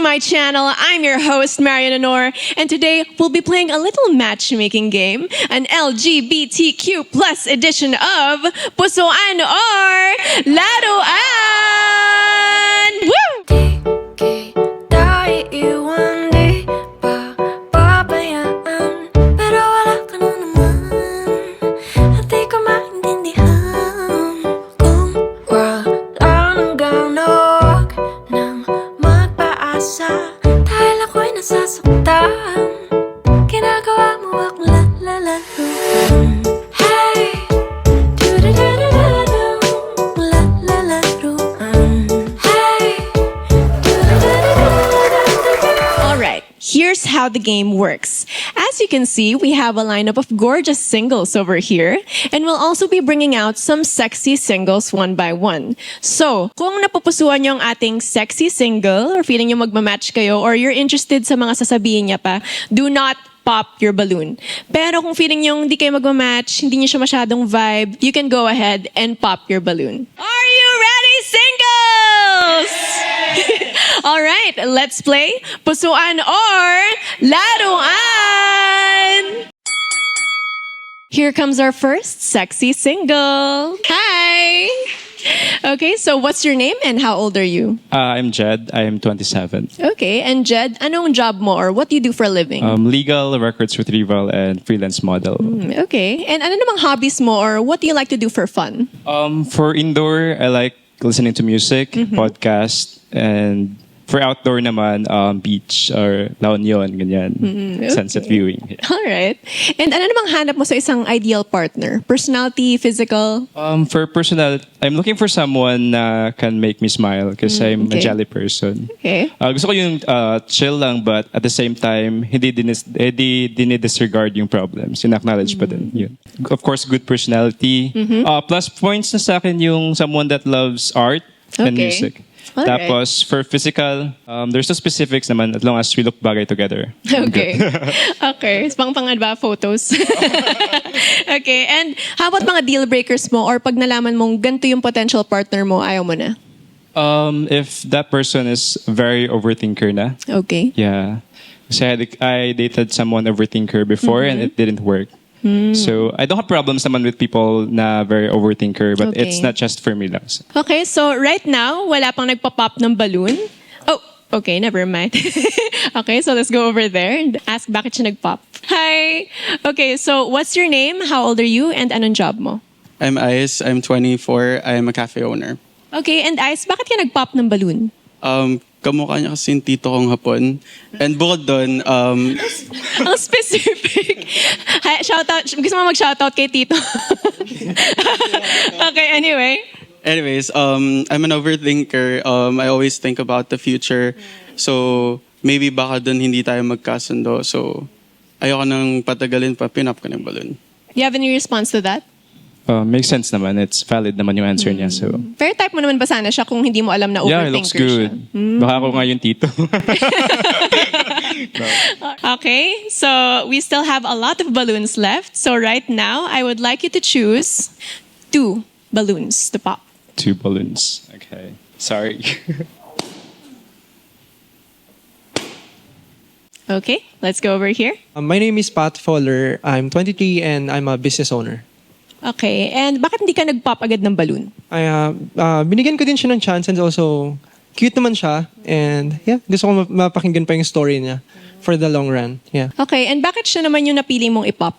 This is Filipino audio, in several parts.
my channel. I'm your host, Marian Honor, and today we'll be playing a little matchmaking game, an LGBTQ plus edition of Pusuan or Laruan! Woo! Here's how the game works. As you can see, we have a lineup of gorgeous singles over here, and we'll also be bringing out some sexy singles one by one. So, kung napupusuan niyo ang ating sexy single, or feeling niyo magmamatch kayo, or you're interested sa mga sasabihin niya pa, do not pop your balloon. Pero kung feeling niyo hindi kayo magmamatch, hindi niyo siya masyadong vibe, you can go ahead and pop your balloon. Are you ready, singles? All right, let's play Pusuan or Laruan! Here comes our first sexy single. Hi! Okay, so what's your name and how old are you? I'm Jed. I am 27. Okay, and Jed, anong job mo or what do you do for a living? Legal records retrieval and freelance model. Okay, and ano namang hobbies mo or what do you like to do for fun? For indoor, I like listening to music, podcast, and for outdoor naman, beach or La Union, ganyan. Sunset viewing. Yeah. All right. And ano namang hanap mo sa isang ideal partner? Personality, physical? For personal, I'm looking for someone na can make me smile because I'm a jolly person. Okay. Gusto ko yung chill lang but at the same time, hindi dinidisregard yung problems. Yung acknowledge pa din. Yun. Of course, good personality. Plus points na sa akin yung someone that loves art and music. Alright. Tapos, for physical, there's no specifics naman as long as we look bagay together. Okay. Okay. Pang-pangad ba? Photos? Okay. And how about mga deal breakers mo or pag nalaman mong ganito yung potential partner mo, ayaw mo na? If that person is very overthinker na. Okay. Yeah. Kasi I dated someone overthinker before and it didn't work. So, I don't have problems naman with people na very overthinker, but it's not just for me lang. Okay, so right now, wala pang nagpa-pop ng balloon. Oh, okay, never mind. Okay, so let's go over there and ask bakit siya nag-pop. Hi! Okay, so what's your name? How old are you? And anong job mo? I'm Ice. I'm 24. I'm a cafe owner. Okay, and Ice, bakit ka nag-pop ng balloon? Kamukha niya kasi yung tito kong hapon. And bukod doon, Ang specific. Hi, shoutout. Gusto mo mag-shoutout kay Tito? Okay, anyway. Anyways, I'm an overthinker. I always think about the future. So, maybe baka doon hindi tayo magkasundo. So, ayoko nang patagalin pa, pinap ko ng balloon. Do you have any response to that? Makes sense naman. It's valid naman yung answer niya. So. Pero type mo naman ba sana siya kung hindi mo alam na Yeah, overthinker it looks good. siya? Baka ako nga yung tito. Okay, so we still have a lot of balloons left. So right now, I would like you to choose 2 balloons to pop. 2 balloons. Okay. Sorry. Okay, let's go over here. My name is Pat Fowler. I'm 23 and I'm a business owner. Okay, and bakit hindi ka nag-pop agad ng balloon? Binigyan ko din siya ng chance and also cute naman siya. And yeah, gusto ko mapakinggan pa yung story niya for the long run. Yeah. Okay, and bakit siya naman yung napili mong i-pop?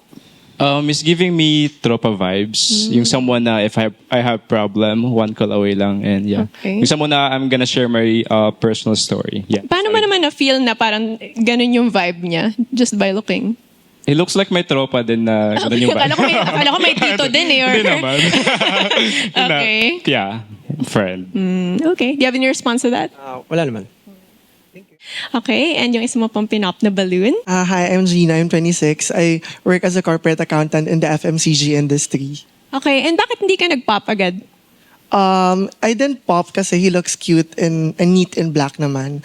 It's giving me tropa vibes. Yung someone na if I have problem, one call away lang. And yeah. Okay. Yung someone na I'm gonna share my personal story. Yeah. Paano mo naman na-feel na parang ganun yung vibe niya just by looking? He looks like my tropa din na ganun yung vibe. Akala ko may tito din eh. Or... Hindi naman. Okay. Yeah. Friend. Okay, do you have any response to that? Wala naman. Okay, and yung isa mo pang pinop na balloon? Hi, I'm Gina. I'm 26. I work as a corporate accountant in the FMCG industry. Okay, and bakit hindi ka nag-pop agad? I didn't pop kasi he looks cute and neat in black naman.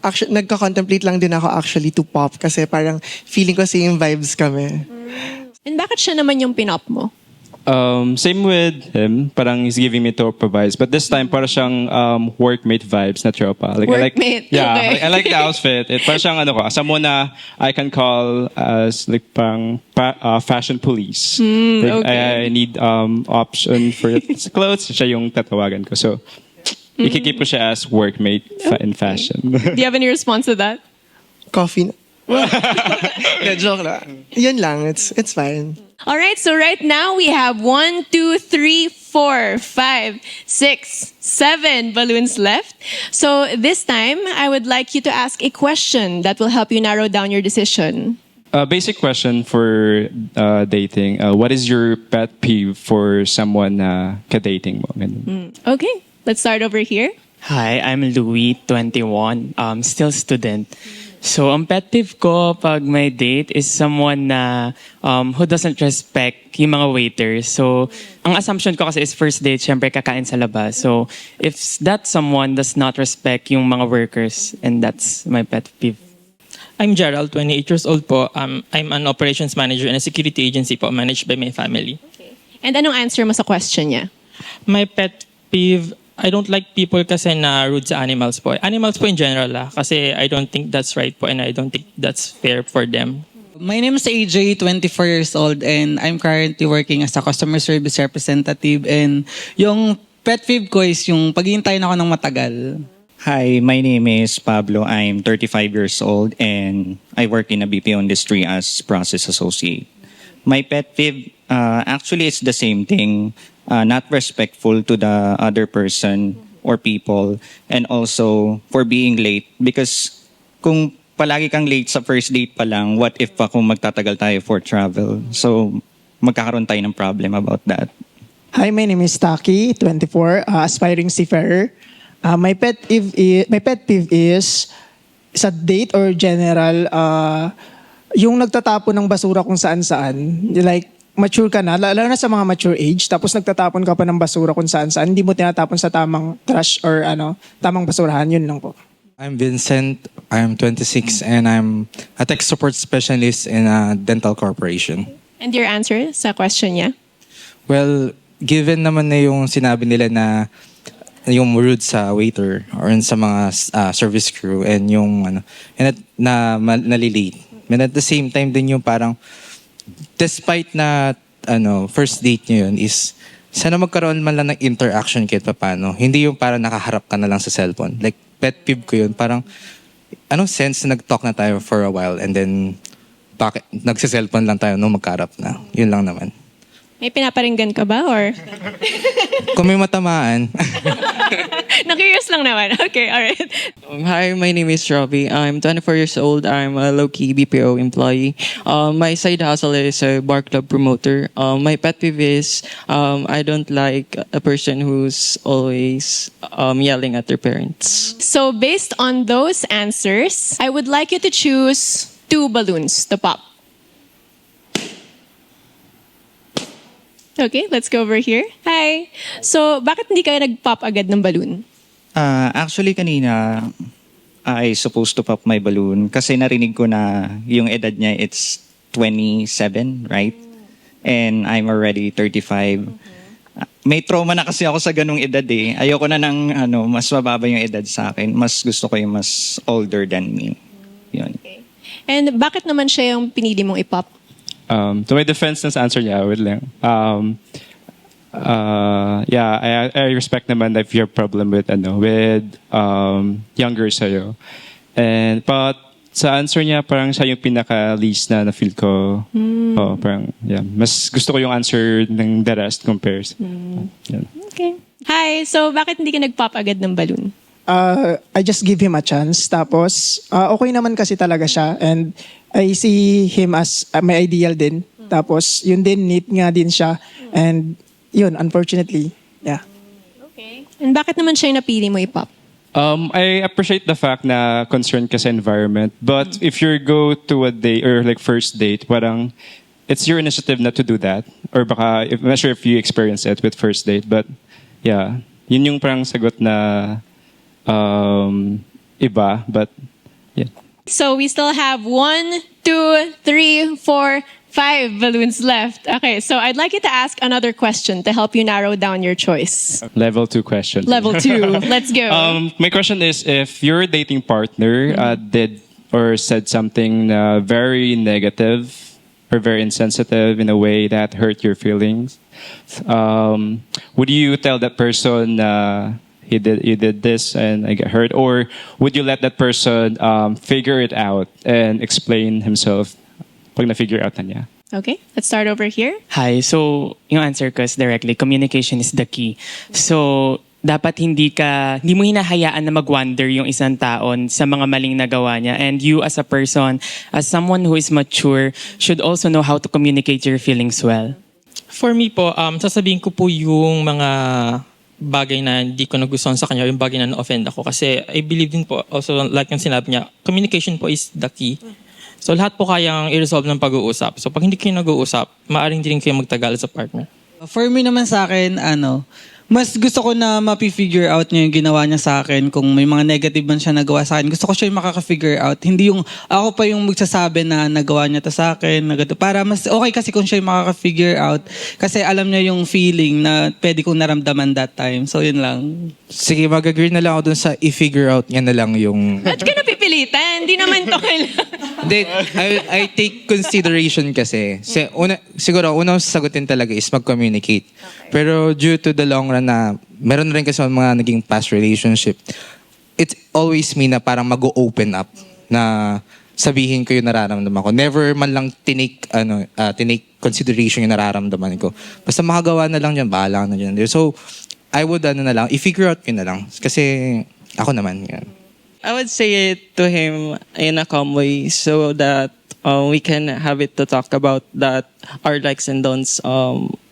Actually, nagka-contemplate lang din ako actually to pop kasi parang feeling ko same vibes kami. And bakit siya naman yung pinop mo? Same with him. Parang he's giving me to improvise. But this time, parang siyang workmate vibes na tropa. Like, Workmate, yeah, okay. like, I like the outfit. Parang siyang someone na I can call as like parang fashion police. Like, okay. I need option for sa clothes. Siya yung tatawagan ko. So, ikikip ko siya as workmate in fashion. Do you have any response to that? Coffee. Yeah, joke lang. Yun lang. It's fine. All right, so right now we have 1, 2, 3, 4, 5, 6, 7 balloons left. So this time, I would like you to ask a question that will help you narrow down your decision. Basic question for dating. What is your pet peeve for someone na ka-dating mo? Ganun. Okay, let's start over here. Hi, I'm Louis, 21, still student. So, ang pet peeve ko pag may date is someone na who doesn't respect yung mga waiters. So, ang assumption ko kasi is first date, syempre kakain sa labas. So, if that someone does not respect yung mga workers, and that's my pet peeve. I'm Gerald, 28 years old po. I'm an operations manager in a security agency po managed by my family. And anong answer mo sa question niya? My pet peeve, I don't like people kasi na rude sa animals po. Animals po in general kasi I don't think that's right po and I don't think that's fair for them. My name is AJ, 24 years old, and I'm currently working as a customer service representative. And yung pet peeve ko is yung paghihintayin ako ng matagal. Hi, my name is Pablo. I'm 35 years old and I work in a BPO industry as process associate. My pet peeve, actually it's the same thing. Not respectful to the other person or people, and also for being late. Because kung palagi kang late sa first date pa lang, what if pa kung magtatagal tayo for travel? So, magkakaroon tayo ng problem about that. Hi, my name is Taki, 24, aspiring seafarer. My pet peeve is sa date or general, yung nagtatapon ng basura kung saan-saan. Like, mature ka na, lalo na sa mga mature age, tapos nagtatapon ka pa ng basura kung saan-saan, hindi mo tinatapon sa tamang trash or tamang basurahan, yun lang po. I'm Vincent, I'm 26, and I'm a tech support specialist in a dental corporation. And your answer sa question niya? Well, given naman na yung sinabi nila na yung rude sa waiter or sa mga service crew and yung nalilate. And at the same time din yung parang despite na first date nyo yun is sana magkaroon man lang ng interaction kahit paano. Hindi yung parang nakaharap ka na lang sa cellphone. Like pet peeve ko yun. Parang anong sense na nag-talk na tayo for a while and then bakit nagsa-cellphone lang tayo nung magkaharap na. Yun lang naman. May pinaparinggan ka ba or? Kung may matamaan. Na-curious lang naman. Okay, alright. Hi, my name is Robbie. I'm 24 years old. I'm a low-key BPO employee. My side hustle is a bar club promoter. My pet peeve is I don't like a person who's always yelling at their parents. So based on those answers, I would like you to choose 2 balloons to pop. Okay, let's go over here. Hi. So, bakit hindi kayo nag-pop agad ng balloon? Actually, kanina, I supposed to pop my balloon kasi narinig ko na yung edad niya, it's 27, right? And I'm already 35. May trauma na kasi ako sa ganung edad eh. Ayoko na ng mas mababa yung edad sa akin. Mas gusto ko yung mas older than me. Yun. Okay. And bakit naman siya yung pinili mong i-pop? To my defense, nas answer niya, wait lang. Yeah, I respect naman if you have problem with younger sa'yo. But sa answer niya, parang siya yung pinaka-least na feel ko. Oh, parang, yeah, mas gusto ko yung answer ng the rest compares. Yeah. Okay. Hi. So, bakit hindi ka nag-pop agad ng balloon? I just give him a chance. Tapos, okay naman kasi talaga siya. And I see him as my ideal din. Tapos, yun din, neat nga din siya. And yun, unfortunately, yeah. Okay. And bakit naman siya yung napili mo i-pop? I appreciate the fact na concerned ka sa environment. But if you go to a date or like first date, parang it's your initiative not to do that. Or baka, I'm not sure if you experience it with first date. But yeah, yun yung parang sagot na iba. But yeah. So we still have 1, 2, 3, 4, 5 balloons left. Okay, so I'd like you to ask another question to help you narrow down your choice. Level 2 question. Level 2. Let's go. My question is, if your dating partner did or said something very negative or very insensitive in a way that hurt your feelings, would you tell that person you did this and I get hurt, or would you let that person figure it out and explain himself pag na-figure out na niya? Okay, let's start over here. Hi. So, yung answer ko is directly, communication is the key. So, dapat hindi mo hinahayaan na mag-wander yung isang taon sa mga maling nagawa niya. And you as a person, as someone who is mature, should also know how to communicate your feelings well. For me po, sasabihin ko po yung mga bagay na hindi ko nagustuhan sa kanya, yung bagay na na-offend ako. Kasi I believe din po, also like yung sinabi niya, communication po is the key. So lahat po kayang i-resolve ng pag-uusap. So pag hindi kayo nag-uusap, maaaring din kayo magtagal sa partner. For me naman sa akin, mas gusto ko na mapifigure out niya yung ginawa niya sa akin. Kung may mga negative man siya nagawa sa akin, gusto ko siya yung makaka-figure out. Hindi yung ako pa yung magsasabi na nagawa niya to sa akin. Para mas okay kasi kung siya yung makaka-figure out. Kasi alam niya yung feeling na pwede kong naramdaman that time. So yun lang. Sige, mag-agree na lang ako dun sa i-figure out niya na lang yung... Ba't ka napipilitan? Hindi naman to kailangan. Hindi, I take consideration kasi. Siguro, unang sasagutin talaga is mag-communicate. Pero due to the long run na, meron rin kasi mga naging past relationship, it's always me na parang mag-open up na sabihin ko yung nararamdaman ko. Never man lang tinake consideration yung nararamdaman ko. Basta makagawa na lang dyan, bahala na dyan. So, I would i-figure out ko na lang. Kasi ako naman, yan. I would say it to him in a calm way so that we can have it to talk about that our likes and don'ts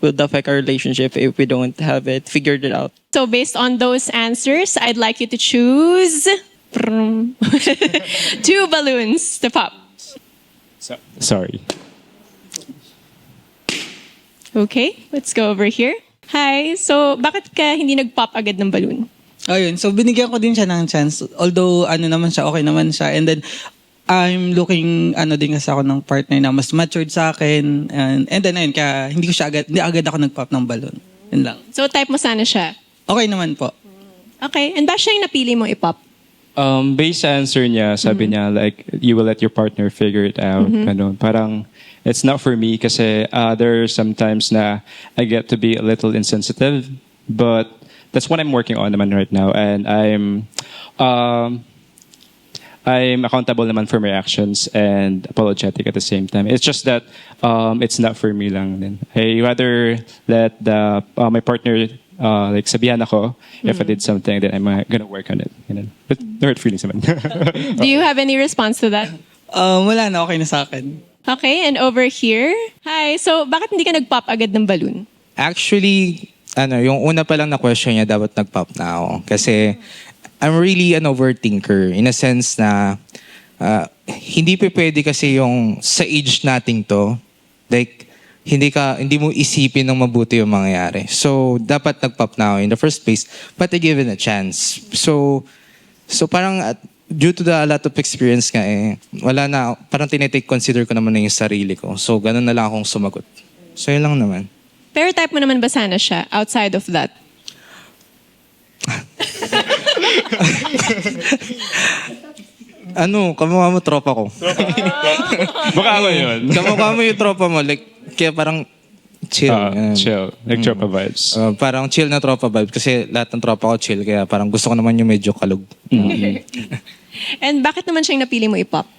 would affect our relationship if we don't have it figured it out. So based on those answers, I'd like you to choose 2 balloons to pop. Sorry. Okay, let's go over here. Hi, so bakit ka hindi nag-pop agad ng balloon? Ayun, so binigyan ko din siya ng chance. Although naman siya, okay naman siya. And then I'm looking din kasi ako ng partner na mas matured sa akin. And then ayun, kaya hindi agad ako nag-pop ng balloon. Yun lang. So type mo sana siya. Okay naman po. Okay, and ba siya yung napili mo i-pop? Based sa answer niya, sabi niya like you will let your partner figure it out. Ganun. Parang it's not for me kasi there are sometimes na I get to be a little insensitive, but that's what I'm working on naman right now, and I'm accountable naman for my actions and apologetic at the same time. It's just that it's not for me lang din. I rather let my partner like sabihan ako if I did something, then I'm gonna work on it. But no hurt feelings naman. Do you have any response to that? Wala na, okay na sa akin. Okay, and over here. Hi, so bakit hindi ka nag-pop agad ng balloon? Actually, yung una pa lang na question niya, dapat nag-pop na ako. Kasi I'm really an overthinker in a sense na hindi pa pwede kasi yung sa age nating to, like, hindi mo isipin ng mabuti yung mangyayari. So, dapat nag-pop na ako in the first place, but I given a chance. So parang due to a lot of experience nga wala na, parang consider ko naman na yung sarili ko. So, ganun na lang akong sumagot. So, yun lang naman. Pero type mo naman ba sana siya outside of that? Kamukha mo tropa ko. Baka ako yun. Kamukha mo yung tropa mo. Like, kaya parang chill. Chill. Like tropa vibes. Parang chill na tropa vibes. Kasi lahat ng tropa ko chill. Kaya parang gusto ko naman yung medyo kalug. And bakit naman siyang napili mo i-pop?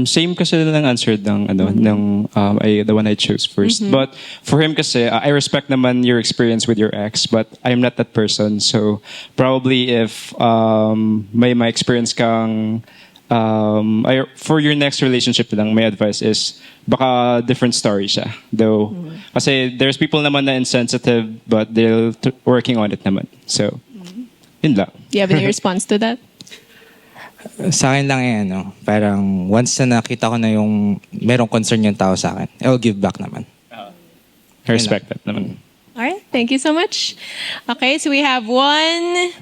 Same kasi lang answer ng the one I chose first. But for him kasi I respect naman your experience with your ex, but I'm not that person. So probably if may experience kang for your next relationship lang, my advice is baka different story siya. Though kasi there's people naman na insensitive, but they're working on it naman. So yun lang. Do you have any response to that? Sa akin lang parang once na nakita ko na yung merong concern yung tao sa akin, I'll give back naman. I respect that naman. All right, thank you so much. Okay, so we have 1,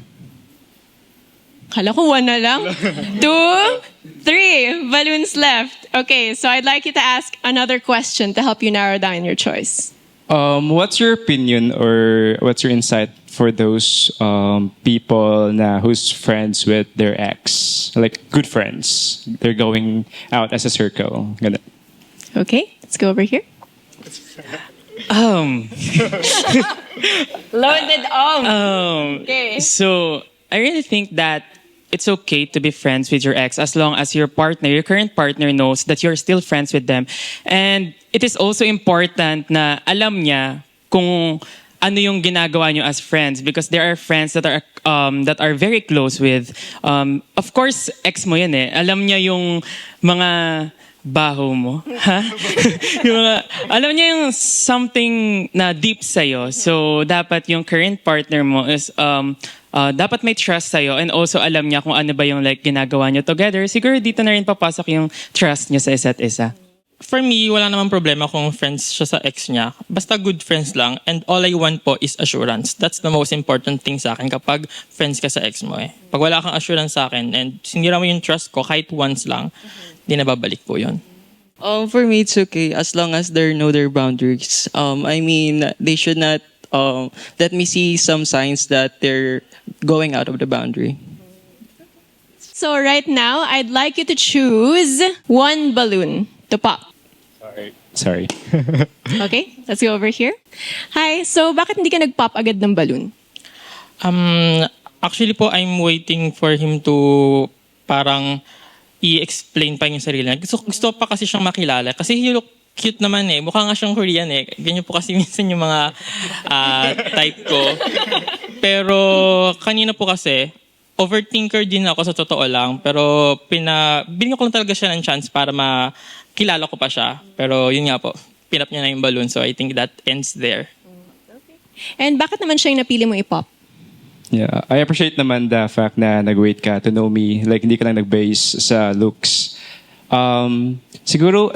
Kala ko one na lang. 2, 3 balloons left. Okay, so I'd like you to ask another question to help you narrow down your choice. What's your opinion or what's your insight for those people who's friends with their ex? Like good friends. They're going out as a circle. Ganun. Okay, let's go over here. Loaded Okay. So I really think that it's okay to be friends with your ex as long as your current partner knows that you're still friends with them. And it is also important na alam niya kung ano yung ginagawa nyo as friends, because there are friends that are very close with, of course, ex mo yan eh. Alam niya yung mga baho mo. Ha? Alam niya yung something na deep sa'yo. So, dapat yung current partner mo is, dapat may trust sa'yo, and also alam niya kung ano ba yung ginagawa niyo together. Siguro dito na rin papasok yung trust niyo sa isa't isa. For me, wala namang problema kung friends siya sa ex niya. Basta good friends lang. And all I want po is assurance. That's the most important thing sa akin kapag friends ka sa ex mo eh. Pag wala kang assurance sa akin and sinira mo yung trust ko kahit once lang, di na babalik po yun. For me, it's okay as long as they know their boundaries. I mean, they should not let me see some signs that they're going out of the boundary. So right now, I'd like you to choose one balloon to pop. Sorry. Okay, let's go over here. Hi, so bakit hindi ka nag-pop agad ng balloon? Actually po, I'm waiting for him to parang i-explain pa yung sarili niya. Gusto pa kasi siyang makilala. Kasi he look cute naman eh. Mukha nga siyang Korean eh. Ganyan po kasi minsan yung mga type ko. Pero kanina po kasi, overthinker din ako sa totoo lang. Pero binigyan ko lang talaga siya ng chance para makilala ko pa siya. Pero yun nga po, pinap niya na yung balloon. So I think that ends there. And bakit naman siya yung napili mo i-pop? Yeah, I appreciate naman the fact na nag-wait ka to know me. Like, hindi ka lang nag-base sa looks. Siguro,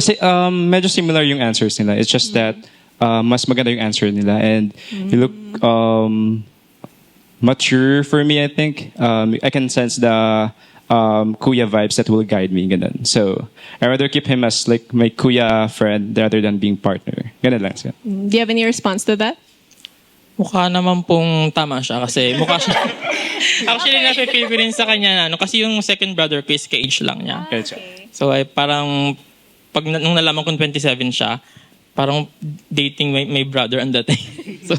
medyo similar yung answers nila. It's just that mas maganda yung answer nila. And you look mature for me, I think. I can sense the kuya vibes that will guide me. Ganun. So, I'd rather keep him as like my kuya friend rather than being partner. Ganun lang siya. Do you have any response to that? Mukha naman pong tama siya kasi mukha siya. Actually, nafe-feel ko rin sa kanya na kasi yung second brother ko is ka-age lang niya. Okay. So, parang nung nalaman kong 27 siya, parang dating my brother on that time. So,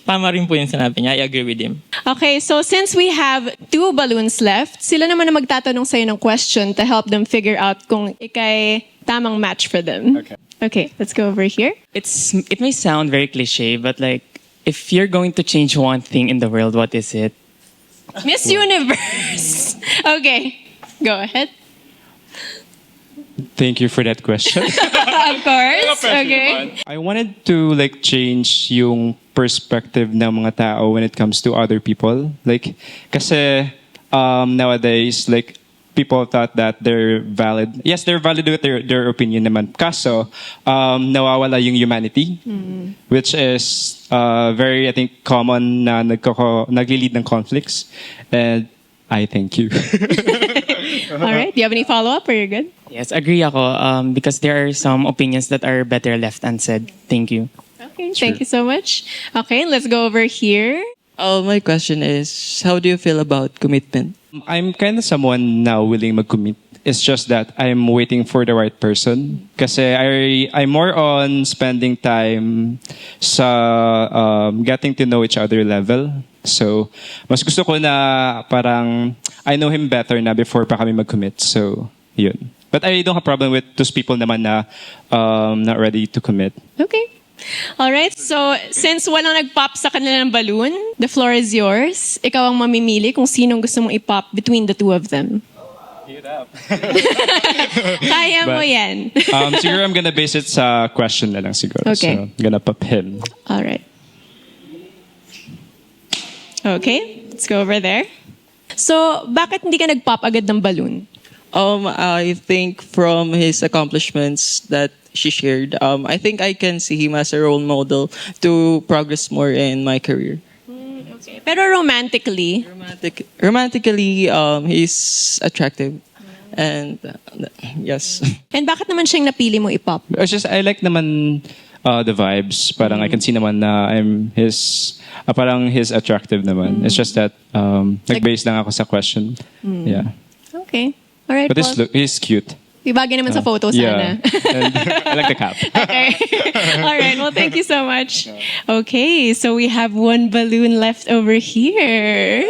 tama rin po yung sinabi niya. I agree with him. Okay, so since we have 2 balloons left, sila naman na magtatanong sa'yo ng question to help them figure out kung ikay tamang match for them. Okay, let's go over here. It may sound very cliche, but if you're going to change one thing in the world, what is it? Miss Universe. Okay, go ahead. Thank you for that question. Of course. Okay. I wanted to change yung perspective ng mga tao when it comes to other people. Kasi nowadays, people thought that they're valid. Yes, they're valid with their opinion naman. Kaso, nawawala yung humanity, which is very, I think, common na nagli-lead ng conflicts. And I thank you. All right. Do you have any follow-up or you're good? Yes, agree ako. Because there are some opinions that are better left unsaid. Thank you. Okay, thank you so much. Okay, let's go over here. My question is, how do you feel about commitment? I'm kind of someone now willing mag-commit. It's just that I'm waiting for the right person. Kasi I'm more on spending time sa getting to know each other level. So, mas gusto ko na parang I know him better na before pa kami mag-commit. So, yun. But I don't have problem with those people naman na not ready to commit. Okay. All right. So, since walang nag-pop sa kanila ng balloon, the floor is yours. Ikaw ang mamimili kung sinong gusto mong i-pop between the two of them. Kaya mo yan. Siguro I'm gonna base it sa question na lang siguro. Okay. So, I'm gonna pop him. All right. Okay. Let's go over there. So, bakit hindi ka nag-pop agad ng balloon? I think from his accomplishments that she shared, I think I can see him as a role model to progress more in my career. Pero romantically, Romantically, he's attractive. And yes. and bakit naman siyang napili mo ipop? It's just, I like naman the vibes. Parang I can see naman na I'm his, parang he's attractive naman. It's just that, nag-base lang ako sa question. Yeah. Okay. All right. But Well, he's cute. ibagay naman sa photo Yeah. sana. And I like the cap. Okay. All right. Well, thank you so much. Okay. So we have one balloon left over here.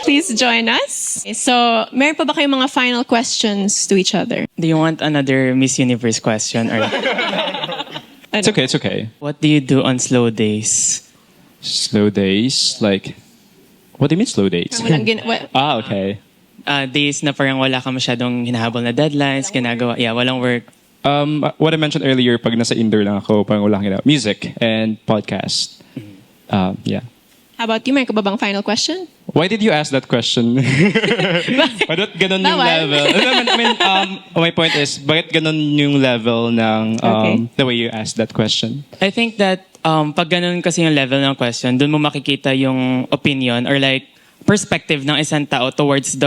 Please join us. So, meron pa ba kayong mga final questions to each other? Do you want another Miss Universe question? Or It's okay, it's okay. what do you do on slow days? Slow days, like, what do you mean slow days? Walang what? Okay. Days na parang wala ka masyadong hinahabol na deadlines, ginagawa, walang work. What I mentioned earlier, pag nasa indoor lang ako, parang wala akong music and podcast. Yeah. How about you? Meron ka ba bang final question? Why did you ask that question? Bakit ganun yung Bawal. level? I mean, my point is, bakit ganun yung level ng the way you asked that question? I think that pag ganun kasi yung level ng question, dun mo makikita yung opinion or like perspective ng isang tao towards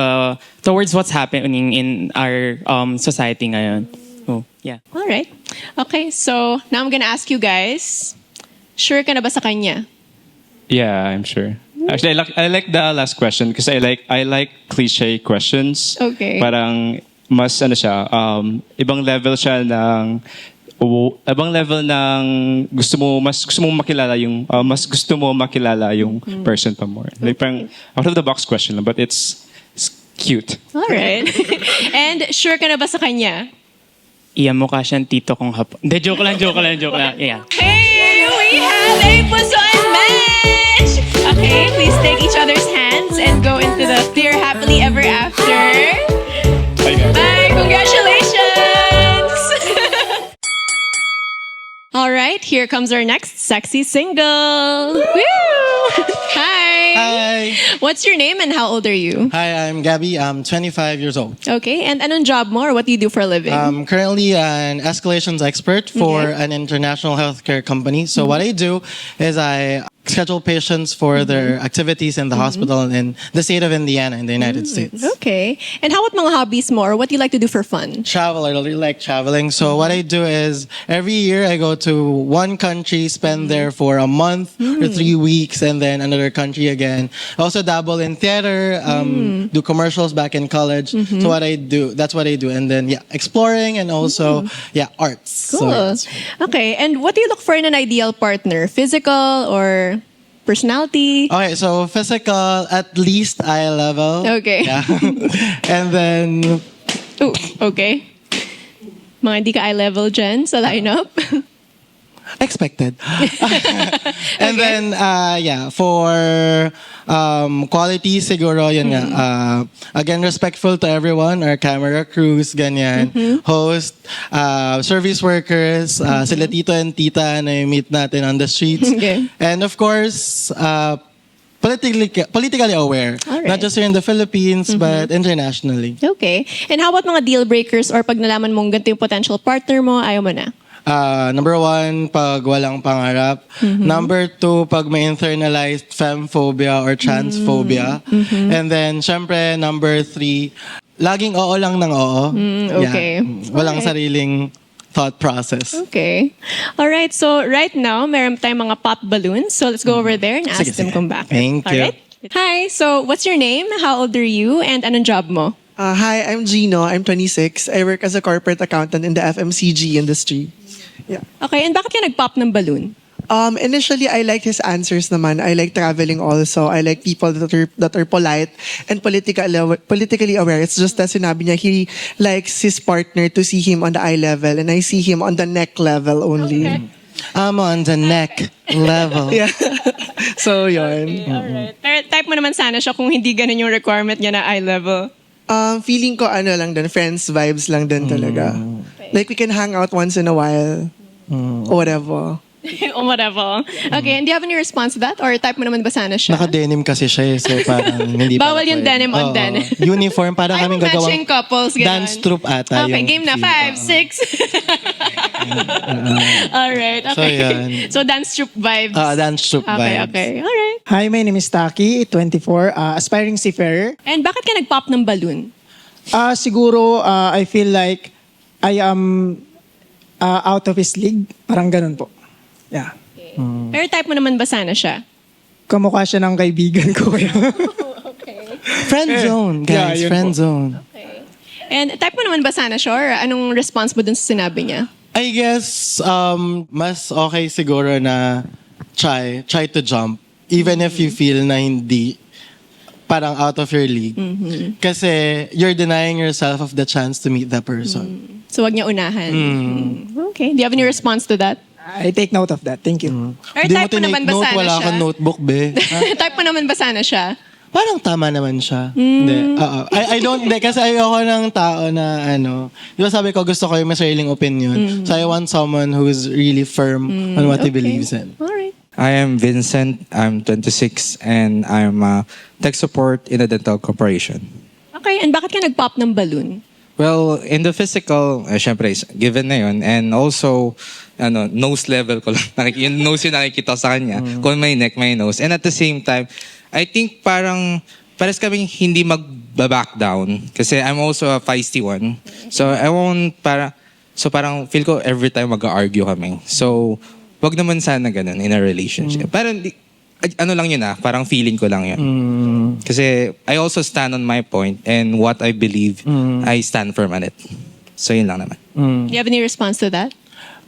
what's happening in our society ngayon. Oh, yeah. All right. Okay. So, now I'm gonna ask you guys, sure ka na ba sa kanya? Yeah, I'm sure. Actually, I like the last question because I like cliche questions. Okay. Parang mas siya, ibang level siya ng gusto mo makilala yung person pa more. Like parang out of the box question lang, but it's cute. All right. And sure ka na ba sa kanya? Mukha siyang tito kong hapon. Hindi, joke lang. Yeah. Hey, we have a Pusoan match! Okay, please take each other's hands and go into the clear happily ever after. Bye! Congratulations! All right, here comes our next sexy single. Woo! Hi! Hi! What's your name and how old are you? Hi, I'm Gabby. I'm 25 years old. Okay, and anong job mo or what do you do for a living? I'm currently an escalations expert for Okay. an international healthcare company. So what I do is I schedule patients for their activities in the hospital in the state of Indiana in the United States. Okay. And how about mga hobbies mo or what do you like to do for fun? Travel, I really like traveling. So what I do is every year I go to one country, spend there for a month or 3 weeks, and then another country again. I also dabble in theater, do commercials back in college. So that's what I do. And then exploring and also arts. Cool. So, yes. Okay. And what do you look for in an ideal partner? Physical or personality? Okay, so physical, at least eye level. Okay. Yeah. And then Ooh, okay. Mga hindi ka eye level dyan sa lineup. expected. And then for quality siguro yun nga. Again, respectful to everyone, our camera crews, ganyan. Host, service workers, sila tito and tita na meet natin on the streets. Okay. And of course, politically aware. All right. Not just here in the Philippines, but internationally. Okay. And how about mga deal breakers or pag nalaman mong ganito yung potential partner mo, ayaw mo na? Number 1, pag walang pangarap. Number 2, pag may internalized femphobia or transphobia. And then, syempre, number 3, laging oo lang ng oo. Okay. Walang Alright. sariling thought process. Okay. All right. So right now, meron tayong mga pop balloons. So let's go over there and ask them come back. Thank All you. right. Hi. So what's your name? How old are you? And anong job mo? Hi, I'm Gino. I'm 26. I work as a corporate accountant in the FMCG industry. Yeah. Okay. And bakit ka nag-pop ng balloon? Initially, I like his answers naman. I like traveling also. I like people that are polite and politically aware. It's just that sinabi niya, he likes his partner to see him on the eye level and I see him on the neck level only. Okay. I'm on the neck level. Yeah. So, yun. Alright. Pero type mo naman sana siya kung hindi ganun yung requirement niya na eye level. Feeling ko lang din, friends vibes lang din talaga. Like we can hang out once in a while. Or whatever. Whatever. Okay, and do you have any response to that? Or type mo naman ba sana siya? Naka-denim kasi siya so parang hindi Bawal pala yung pwede. denim on Oo. denim. Uniform, parang Ay, kaming matching gagawang couples, ganun. dance troupe ata. Okay, yung game na. feel. 5, 6. Alright, So, okay. yan. So, dance troupe vibes. Dance troupe Okay, vibes. okay. Alright. Hi, my name is Taki, 24, aspiring seafarer. And bakit ka nag-pop ng balloon? Siguro, I feel like I am out of his league. Parang ganun po. Yeah. Pero type mo naman ba sana siya? Kamukha siya ng kaibigan ko. Friend zone, guys. Yeah, yun friend po. zone. And type mo naman ba sana siya? Or anong response mo dun sa sinabi niya? I guess, mas okay siguro na try to jump. Even if you feel na hindi parang out of your league. Kasi you're denying yourself of the chance to meet the person. So, wag niya unahan. Okay. Do you have any response to that? I take note of that. Thank you. Or Di mo type mo naman ba tinake note, sana wala siya? kang notebook, be. Type mo naman ba sana siya? Parang tama naman siya. Hindi. I don't, hindi, kasi ayoko ng tao na di ba sabi ko gusto ko yung may sariling opinion. So I want someone who is really firm on what he believes in. Alright. I am Vincent. I'm 26 and I'm tech support in a dental corporation. Okay, and bakit ka nag-pop ng balloon? Well, in the physical, syempre, given na yun. And also, nose level ko lang. Yung nose yung nakikita ko sa kanya. Kung may neck, may nose. And at the same time, I think parang pares kaming hindi mag-back down. Kasi I'm also a feisty one. So, parang feel ko every time mag-argue kami. So, wag naman sana ganun in a relationship. Parang, lang yun parang feeling ko lang yun. Kasi I also stand on my point and what I believe, I stand firm on it. So yun lang naman. Do you have any response to that?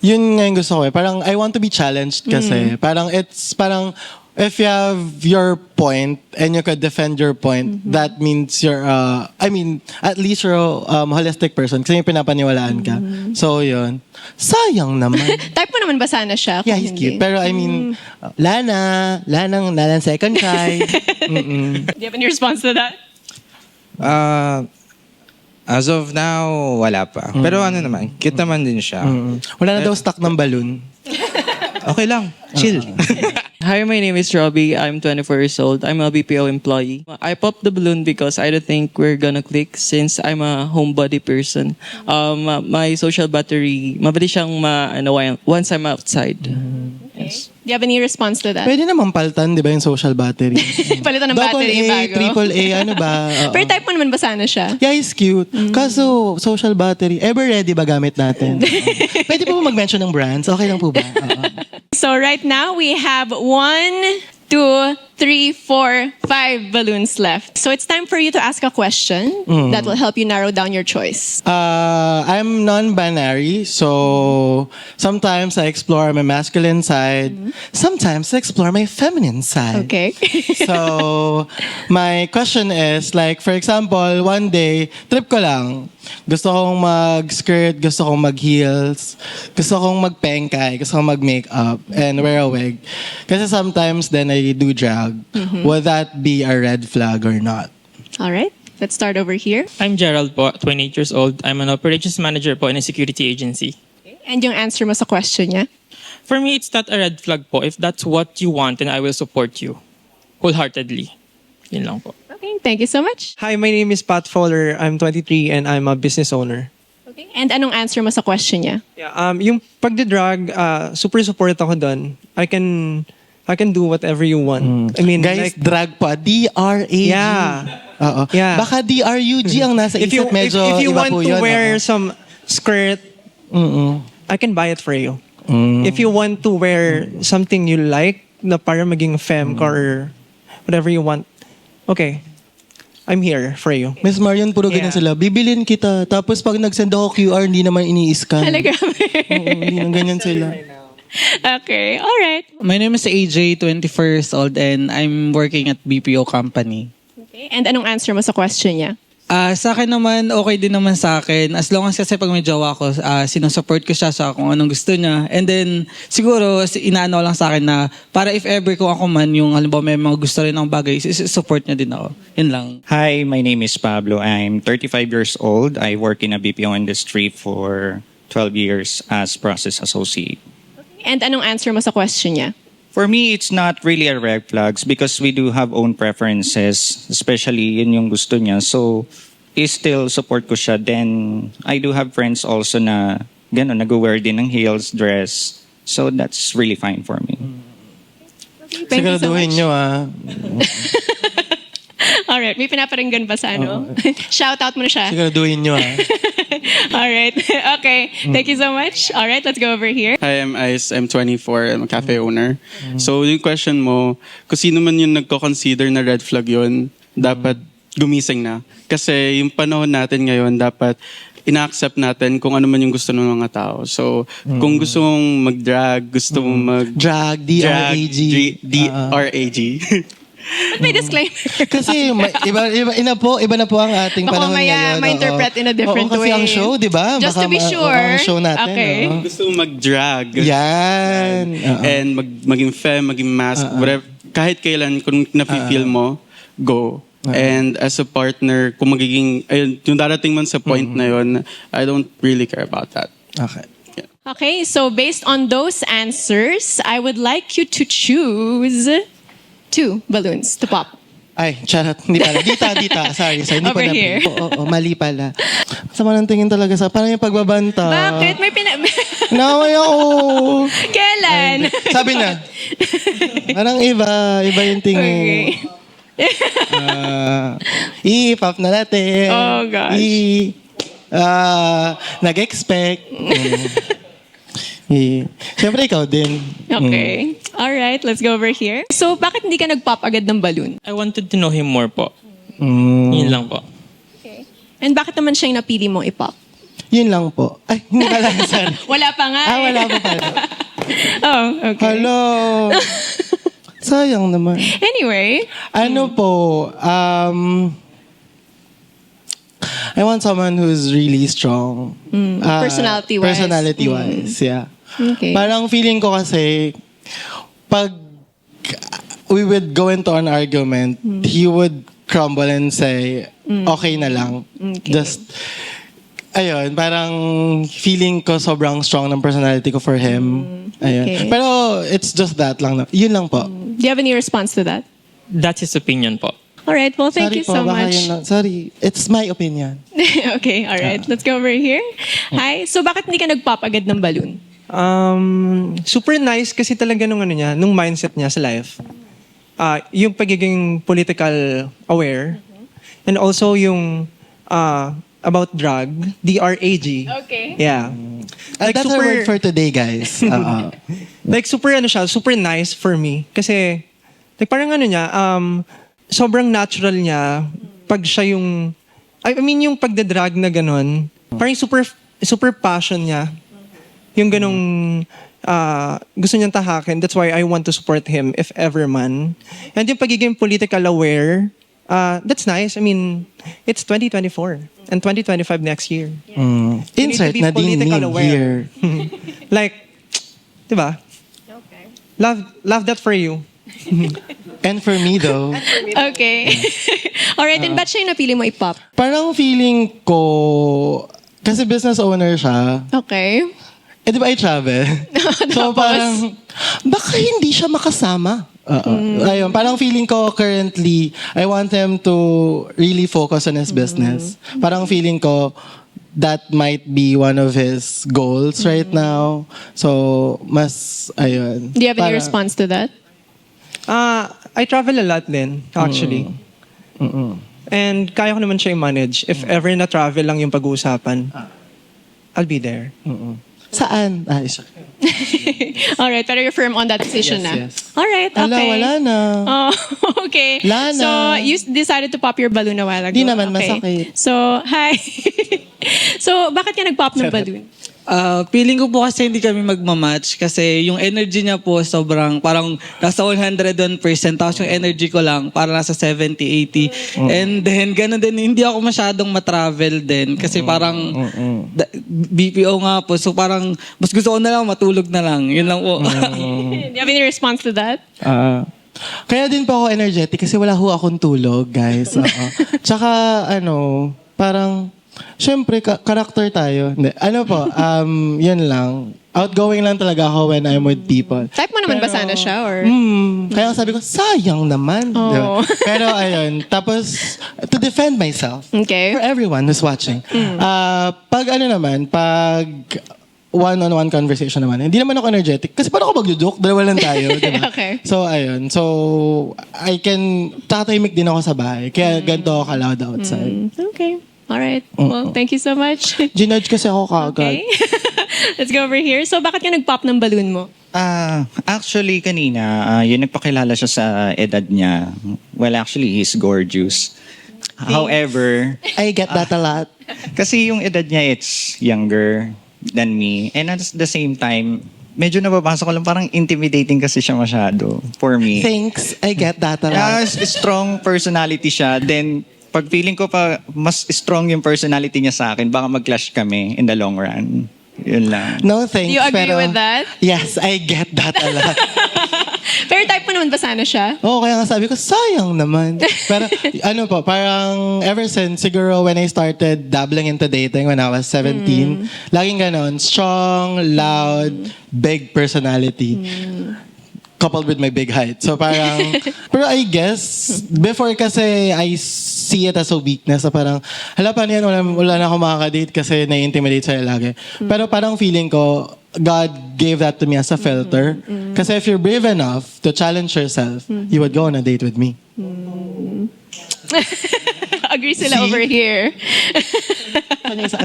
Yun nga yung gusto ko eh. Parang I want to be challenged kasi. Parang if you have your point and you could defend your point, that means you're, at least you're a holistic person kasi yung pinapaniwalaan ka. So yun. Sayang naman. Type mo naman ba sana siya? Yeah, kung he's hindi? cute. Pero Lanang second try. Do you have any response to that? As of now, wala pa. Pero naman, cute naman din siya. Wala na daw stock ng balloon. Okay lang, chill. Hi, my name is Robbie. I'm 24 years old. I'm a BPO employee. I popped the balloon because I don't think we're gonna click since I'm a homebody person. My social battery, mabilis siyang once I'm outside. Yes. Do you have any response to that? Pwede naman paltan, di ba, yung social battery? Palitan ng Double battery A, bago. triple A, ano ba? Oo. Pero type mo naman ba sana siya? Yeah, he's cute. Kaso, social battery, ever ready ba gamit natin? Pwede po ba mag-mention ng brands? Okay lang po ba? So right now we have 1, 2, 3, 4, 5 balloons left. So it's time for you to ask a question that will help you narrow down your choice. I'm non-binary, so sometimes I explore my masculine side. Sometimes I explore my feminine side. Okay. So, my question is, like, for example, one day, trip ko lang. Gusto kong mag-skirt, gusto kong mag-heels, gusto kong mag-pengkay, gusto kong mag-makeup, and wear a wig. Kasi sometimes then I do drag. Would that be a red flag or not? All right. Let's start over here. I'm Gerald po, 28 years old. I'm an operations manager po in a security agency. And yung answer mo sa question niya? For me, it's not a red flag po. If that's what you want, then I will support you wholeheartedly. Yun lang po. Okay, thank you so much. Hi, my name is Pat Fowler. I'm 23 and I'm a business owner. Okay. And anong answer mo sa question niya? Yeah, yung pagde-drag, super support ako doon. I can do whatever you want. I mean, Guys, drag pa. D-R-A-G. Yeah. Oo. Yeah. Baka D-R-U-G ang nasa isip. Medyo if you iba want po to yun. wear some skirt, I can buy it for you. If you want to wear something you like, na para maging femme ka or whatever you want, okay, I'm here for you. Miss Marion, puro ganyan sila. Bibilin kita. Tapos pag nag-send ako QR, hindi naman ini-scan. Talaga. Hindi nang ganyan sila. Okay, all right. My name is AJ, 24 years old, and I'm working at BPO company. Okay. And anong answer mo sa question niya? Sa akin naman, okay din naman sa akin. As long as kasi pag may jowa ko, sinusupport ko siya sa kung anong gusto niya. And then, siguro, inaano lang sa akin na para if ever kung ako man, yung halimbawa may mga gusto rin ng bagay, support niya din ako. Yun lang. Hi, my name is Pablo. I'm 35 years old. I work in a BPO industry for 12 years as process associate. And anong answer mo sa question niya? For me, it's not really a red flags because we do have own preferences, especially yun yung gusto niya. So, still support ko siya. Then, I do have friends also na gano'n, nag-wear din ng heels, dress. So, that's really fine for me. Thank you so Siguraduhin much. nyo Alright, may pinaparinggan ba sa ano? Shout out mo na siya. Siguraduhin nyo Alright, okay. Thank you so much. Alright, let's go over here. Hi, I'm Ice. I'm 24. I'm a cafe owner. So, yung question mo, kung sino man yung nagko-consider na red flag yun, dapat gumising na. Kasi yung panahon natin ngayon, dapat ina-accept natin kung ano man yung gusto ng mga tao. So, kung gusto mong mag-drag, gusto mong Drag, D-R-A-G. D-R-A-G. Ba't may disclaimer? Kasi iba na po ang ating Baka panahon maya ngayon. ma-interpret in a different kasi way. ang show, di ba? Just to be sure. Ang show natin. Okay. Gusto mong mag-drag. Yan. And maging femme, maging mask, whatever. Kahit kailan, kung nafe-feel mo, go. And as a partner, kung magiging, ayun, yung darating man sa point na yun, I don't really care about that. Okay. Okay, so based on those answers, I would like you to choose 2 balloons to pop. Ay, charot. Hindi pala. Dita. Sorry. Hindi Over pala. here. Oo, mali pala. Sama ng tingin talaga sa, parang yung pagbabanta. Bakit? May Naway ako. Kailan? Sabi na. Parang iba yung tingin. I-pop na natin. Oh, gosh. Nag-expect. Siyempre ikaw din. Okay. Alright, let's go over here. So, bakit hindi ka nag-pop agad ng balloon? I wanted to know him more po. Yun lang po. Okay. And bakit naman siya yung napili mo i-pop? Yun lang po. Ay, hindi pala. Sorry. Wala pa nga. Wala pa pala. Oh, okay. Hello. Sayang naman. Anyway. Ano po, I want someone who's really strong. Personality-wise. Personality-wise, yeah. Okay. Parang feeling ko kasi, pag we would go into an argument, he would crumble and say, okay na lang. Okay. Just, ayun, parang feeling ko sobrang strong ng personality ko for him. Ayun. Okay. Pero it's just that lang. Yun lang po. Do you have any response to that? That's his opinion po. Alright, well, thank Sorry you po, so baka much. yun lang. Sorry, it's my opinion. Okay, alright. Let's go over here. Hi. So, bakit hindi ka nag-pop agad ng balloon? Super nice kasi talaga nung nung mindset niya sa life. Yung pagiging political aware. And also yung about drug, D-R-A-G. Okay. Yeah. Like that's our word for today, guys. Like super super nice for me. Kasi, like parang niya, sobrang natural niya pag siya yung, I mean yung pagdadrag na ganun, parang super passion niya. Yung ganong gusto niyang tahakin. That's why I want to support him if ever man. And yung pagiging political aware, that's nice. I mean, it's 2024 and 2025 next year. You need to Insert be na din political name aware. here. Like, diba? Okay. Love that for you. And for me though, Okay. Alright, and ba't siya yung napili mo i-pop? parang feeling ko, kasi business owner siya, Okay. di ba I travel? So parang, baka hindi siya makasama. Ayun, parang feeling ko currently, I want him to really focus on his business. Parang feeling ko, that might be one of his goals right now. So, mas, ayun. Do you have any Parang- response to that? I travel a lot din, actually. And kaya ko naman siya i-manage. If ever na travel lang yung pag-uusapan, I'll be there. Saan? Isa. Alright, pero you're firm on that decision na? Alright, okay. Ala, wala na. Oh, okay. Wala na. So, you decided to pop your balloon a while ago. Di naman, Okay. masakit. So, hi. So, bakit ka nag-pop ng balloon? Feeling ko po kasi hindi kami magmamatch kasi yung energy niya po sobrang parang nasa 101% tapos yung energy ko lang para nasa 70, 80. And then ganun din, hindi ako masyadong matravel din kasi parang BPO nga po. So parang mas gusto ko na lang matulog na lang. Yun lang po. Do you have any response to that? Kaya din po ako energetic kasi wala ho akong tulog, guys. Tsaka, parang Syempre, karakter tayo. Hindi. Ano po, yun lang. Outgoing lang talaga ako when I'm with people. Type mo naman ba sana siya? Or? Kaya sabi ko, sayang naman. Oh. Diba? Pero ayun, tapos to defend myself Okay. for everyone who's watching. Pag one-on-one conversation naman, hindi naman ako energetic. Kasi paano ako mag-joke? Dalawa lang tayo. Diba? Okay. So, ayun. So, tatahimik din ako sa bahay. Kaya ganito ako ka-loud outside. Okay. All right. Well, thank you so much. Ginudge kasi ako kaagad. Okay. Let's go over here. So, bakit ka nag-pop ng balloon mo? Actually, kanina, yung nagpakilala siya sa edad niya. Well, actually, he's gorgeous. However, I get that a lot. kasi yung edad niya, it's younger than me. And at the same time, medyo nababasa ko lang, parang intimidating kasi siya masyado for me. Thanks. I get that a lot. Strong personality siya. Then, pag feeling ko pa mas strong yung personality niya sa akin, baka mag-clash kami in the long run. Yun lang. No thanks. Do you agree with that? Yes, I get that a lot. Pero type mo naman ba sana siya? Oo, kaya nga sabi ko, sayang naman. Pero ano po, parang ever since, siguro when I started dabbling into dating when I was 17, laging ganon, strong, loud, big personality. Coupled with my big height. So parang, pero I guess, before kasi I see it as a weakness na parang, hala pa niyan, wala na ako makaka-date kasi nai-intimidate sa'yo lagi. Pero parang feeling ko, God gave that to me as a filter. Kasi if you're brave enough to challenge yourself, you would go on a date with me. Agree sila over here.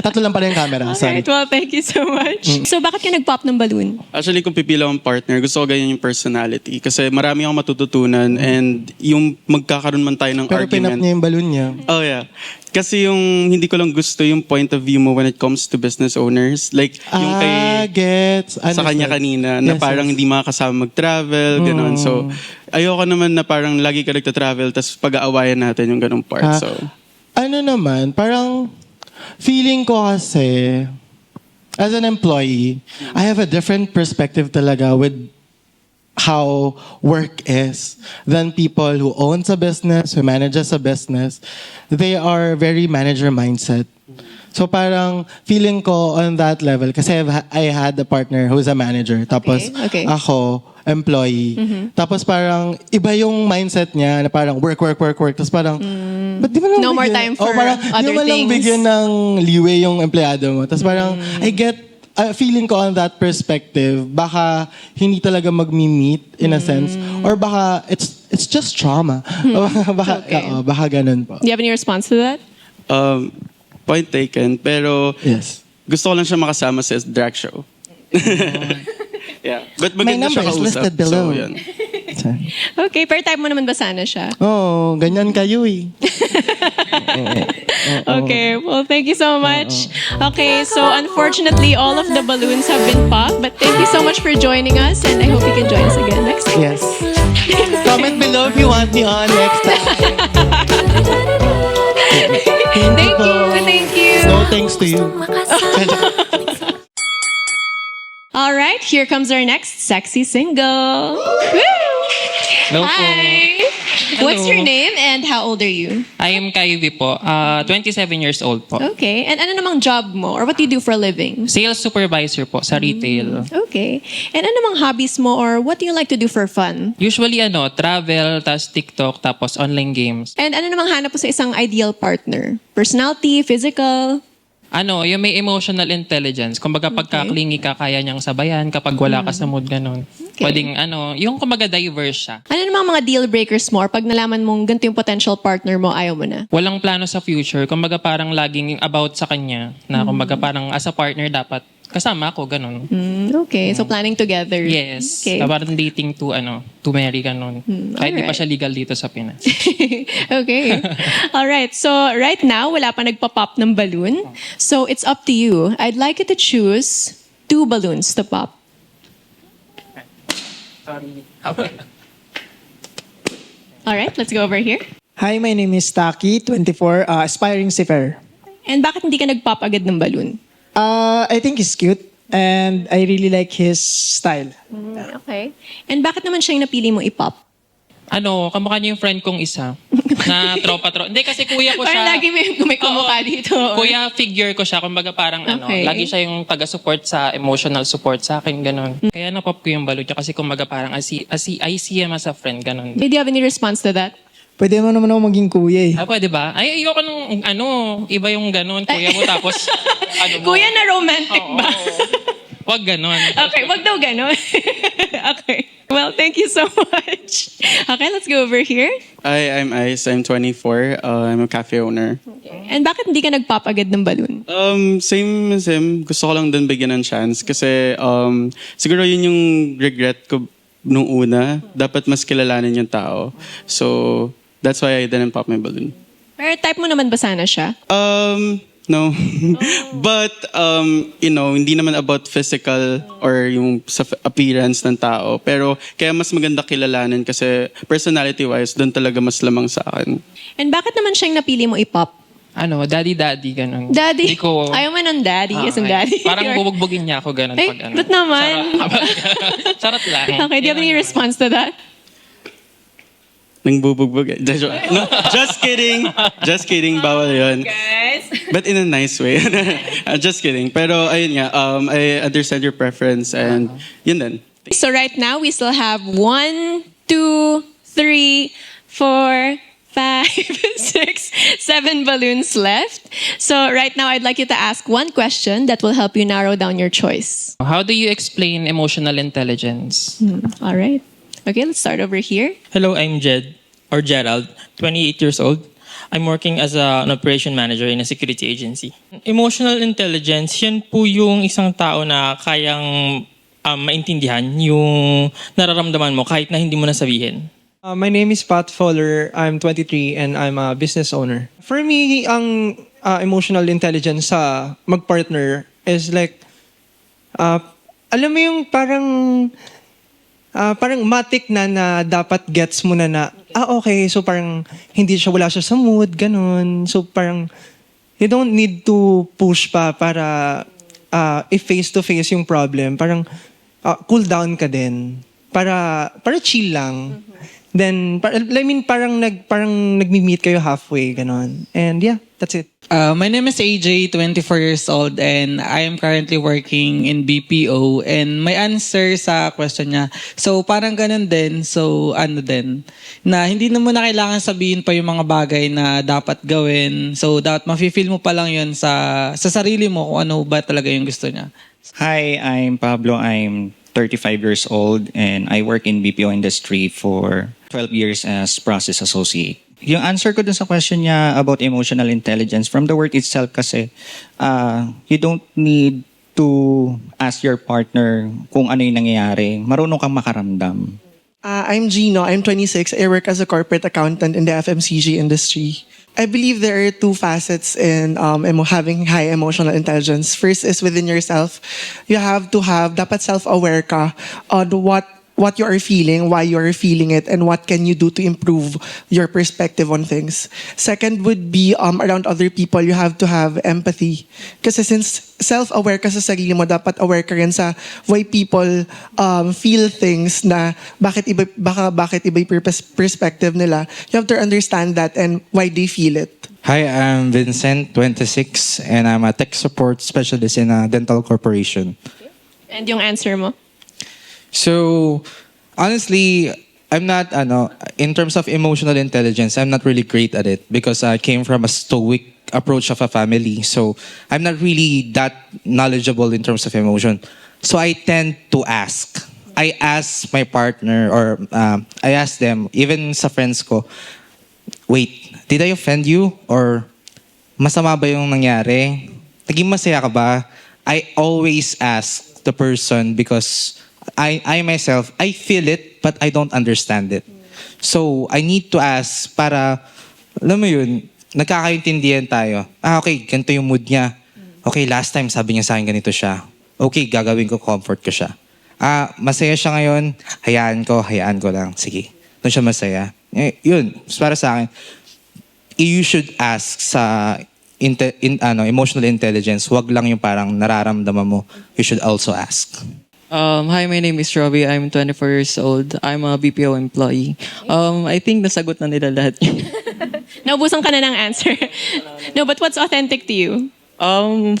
Tatlo lang pala yung camera. Sorry. Alright, well, thank you so much. So, bakit ka nag-pop ng balloon? Actually, kung pipila akong partner, gusto ko ganyan yung personality. Kasi marami akong matututunan and yung magkakaroon man tayo ng Pero pinap argument. niya yung balloon niya. Oh yeah. Kasi yung hindi ko lang gusto yung point of view mo when it comes to business owners. Like yung kay Gets. sa kanya kanina na Yes, parang yes. hindi makakasama mag-travel, gano'n. So, ayoko naman na parang lagi ka nagta-travel tapos pag-aawayan natin yung ganong part. So, Ano naman, parang feeling ko kasi, as an employee, I have a different perspective talaga with how work is than people who owns a business, who manages a business. They are very manager mindset. So parang feeling ko on that level, kasi I had a partner who's a manager, tapos Okay. ako, employee. Tapos parang iba yung mindset niya na parang work. Tapos parang, ba't di mo lang No more bigyan- time for parang, other di mo lang things. bigyan ng leeway yung empleyado mo. Tapos parang, I get, feeling ko on that perspective, baka hindi talaga mag-meet in a sense. Or baka, it's just trauma. baka, Okay. baka ganun po. Do you have any response to that? point taken. Pero Yes. gusto ko lang siya makasama sa drag show. Yeah. But maganda number siya is kausap. listed below. So, yun. Okay, pero type mo naman ba sana siya? Oo, ganyan kayo eh. Okay, well, thank you so much. Okay, so unfortunately, all of the balloons have been popped, but thank you so much for joining us, and I hope you can join us again next time. Yes. Comment below if you want me on next time. Thank you. No thanks to you. All right, here comes our next sexy single. Woo! Hello po. Hi. What's your name and how old are you? I am Kaivi po. 27 years old po. Okay, and ano namang job mo or what do you do for a living? Sales supervisor po sa retail. Okay, and ano namang hobbies mo or what do you like to do for fun? Usually travel, tas TikTok, tapos online games. And ano namang hanap mo sa isang ideal partner? Personality, physical? Yung may emotional intelligence. Kumbaga pagka-clingy ka, kaya niyang sabayan kapag wala ka sa mood, ganun. Okay. Pwedeng yung kumbaga diverse siya. Ano namang mga deal breakers mo or pag nalaman mong ganito yung potential partner mo, ayaw mo na? Walang plano sa future. Kumbaga parang laging about sa kanya. Na kumbaga parang as a partner dapat kasama ako, ganun. Okay, so planning together. Yes. Okay. Parang dating to marry, ganun. Kahit di pa alright. siya legal dito sa Pinas. Okay. All right. So right now, wala pa nagpa-pop ng balloon. So it's up to you. I'd like you to choose 2 balloons to pop. Sorry. All right, let's go over here. Hi, my name is Taki, 24, aspiring seafarer. And bakit hindi ka nag-pop agad ng balloon? I think he's cute and I really like his style. Okay. And bakit naman siya yung napili mo i-pop? kamukha niya yung friend kong isa. Na tropa. Hindi, kasi kuya ko siya. Parang lagi may kumukha dito. Kuya figure ko siya. Kumbaga parang Okay. lagi siya yung taga-support sa emotional support sa akin, ganun. Kaya napop ko yung balot niya kasi kumbaga parang I see him as a friend, ganun. Do you have any response to that? Pwede mo naman ako maging kuya eh. Pwede ba? Ay, ayoko nung iba yung ganun, kuya mo, tapos mo. Kuya na romantic ba? Wag ganun. Okay, wag daw ganon. Okay. Well, thank you so much. Okay, let's go over here. Hi, I'm Ice. I'm 24. I'm a cafe owner. And bakit hindi ka nag-pop agad ng balloon? Same as him. Gusto ko lang din bigyan ng chance kasi siguro yun yung regret ko nung una. Dapat mas kilalanin yung tao. So, that's why I didn't pop my balloon. Pero type mo naman ba sana siya? No. But, hindi naman about physical or yung sa appearance ng tao. Pero, kaya mas maganda kilalanin kasi personality-wise, doon talaga mas lamang sa akin. And bakit naman siyang napili mo i-pop? Daddy, ganun. Daddy? Hindi ko... Ayaw mo ng daddy, isang daddy. Parang bubugbugin niya ako, ganun. Ay, pag ba't naman? Charot lang. Okay, do you have any response to that? Nang bubugbog. No, just kidding. Just kidding. Bawal yun. Guys. But in a nice way. Just kidding. Pero ayun nga, I understand your preference and yun din. So right now, we still have 1, 2, 3, 4, 5, 6, 7 balloons left. So right now, I'd like you to ask one question that will help you narrow down your choice. How do you explain emotional intelligence? All right. Okay, let's start over here. Hello, I'm Gerald, 28 years old. I'm working as an operation manager in a security agency. Emotional intelligence, yan po yung isang tao na kayang maintindihan yung nararamdaman mo kahit na hindi mo nasabihin. My name is Pat Fowler. I'm 23 and I'm a business owner. For me, ang emotional intelligence sa magpartner is like, alam mo yung parang matik na dapat gets mo na okay, so parang wala siya sa mood, ganun. So parang, you don't need to push pa para i-face to face yung problem. Parang, cool down ka din. Para chill lang. Then, parang nagmi-meet kayo halfway, ganon. And yeah, that's it. My name is AJ, 24 years old, and I am currently working in BPO. And my answer sa question niya, so parang ganun din, so na hindi na mo na kailangan sabihin pa yung mga bagay na dapat gawin. So dapat mafe-feel mo pa lang yun sa sarili mo kung ano ba talaga yung gusto niya. Hi, I'm Pablo. I'm 35 years old and I work in BPO industry for 12 years as process associate. Yung answer ko dun sa question niya about emotional intelligence, from the word itself kasi, you don't need to ask your partner kung ano yung nangyayari. Marunong kang makaramdam. I'm Gino. I'm 26. I work as a corporate accountant in the FMCG industry. I believe there are two facets in having high emotional intelligence. First is within yourself. You have to dapat self-aware ka on what you are feeling, why you are feeling it, and what can you do to improve your perspective on things. Second would be around other people, you have to have empathy. Kasi since self-aware ka sa sarili mo, dapat aware ka rin sa why people feel things na bakit iba yung perspective nila. You have to understand that and why they feel it. Hi, I'm Vincent, 26, and I'm a tech support specialist in a dental corporation. And yung answer mo? So, honestly, I'm not, in terms of emotional intelligence, I'm not really great at it because I came from a stoic approach of a family. So, I'm not really that knowledgeable in terms of emotion. So, I tend to ask. I ask my partner or I ask them, even sa friends ko, wait, did I offend you? Or masama ba yung nangyari? Naging masaya ka ba? I always ask the person because I myself, I feel it, but I don't understand it. So, I need to ask para, alam mo yun, nagkakaintindihan tayo. Okay, ganito yung mood niya. Okay, last time sabi niya sa akin ganito siya. Okay, gagawin ko, comfort ko siya. Masaya siya ngayon, hayaan ko lang. Sige, doon siya masaya. Yun, para sa akin, you should ask sa emotional intelligence. Wag lang yung parang nararamdaman mo. You should also ask. Hi, my name is Robbie. I'm 24 years old. I'm a BPO employee. I think nasagot na nila lahat. Naubusan ka na ng answer. No, but what's authentic to you?